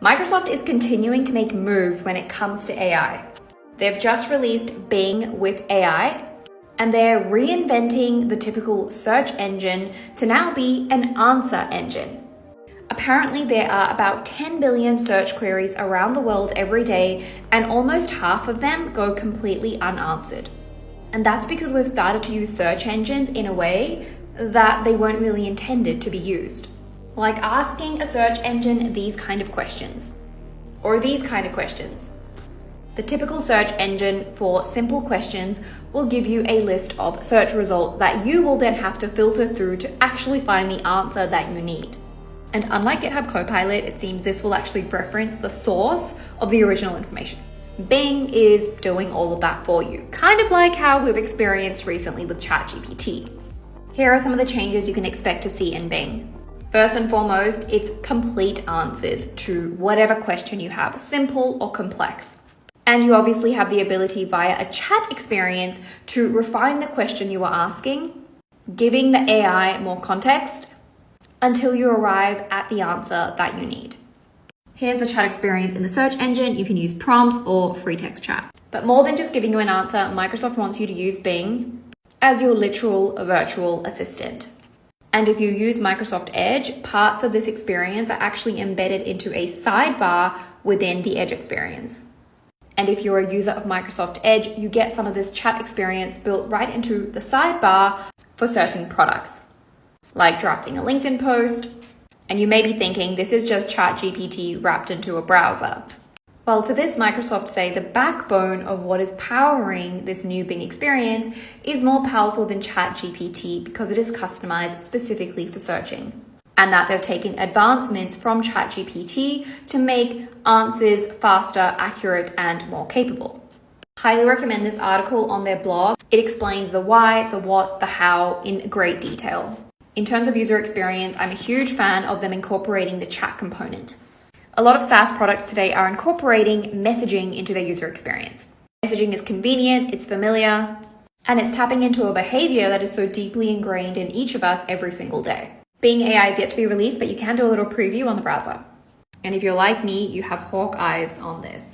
Microsoft is continuing to make moves when it comes to AI. They've just released Bing with AI, and they're reinventing the typical search engine to now be an answer engine. Apparently, there are about 10 billion search queries around the world every day, and almost half of them go completely unanswered. And that's because we've started to use search engines in a way that they weren't really intended to be used. Like asking a search engine these kind of questions, or these kind of questions. The typical search engine for simple questions will give you a list of search results that you will then have to filter through to actually find the answer that you need. And unlike GitHub Copilot, it seems this will actually reference the source of the original information. Bing is doing all of that for you, kind of like how we've experienced recently with ChatGPT. Here are some of the changes you can expect to see in Bing. First and foremost, it's complete answers to whatever question you have, simple or complex. And you obviously have the ability via a chat experience to refine the question you are asking, giving the AI more context until you arrive at the answer that you need. Here's the chat experience in the search engine. You can use prompts or free text chat. But more than just giving you an answer, Microsoft wants you to use Bing as your literal virtual assistant. And if you use Microsoft Edge, parts of this experience are actually embedded into a sidebar within the Edge experience. And if you're a user of Microsoft Edge, you get some of this chat experience built right into the sidebar for certain products, like drafting a LinkedIn post. And you may be thinking, this is just ChatGPT wrapped into a browser. Well, to this, Microsoft say the backbone of what is powering this new Bing experience is more powerful than ChatGPT because it is customized specifically for searching, and that they've taken advancements from ChatGPT to make answers faster, accurate, and more capable. Highly recommend this article on their blog. It explains the why, the what, the how in great detail. In terms of user experience, I'm a huge fan of them incorporating the chat component. A lot of SaaS products today are incorporating messaging into their user experience. Messaging is convenient, it's familiar, and it's tapping into a behavior that is so deeply ingrained in each of us every single day. Bing AI is yet to be released, but you can do a little preview on the browser. And if you're like me, you have hawk eyes on this.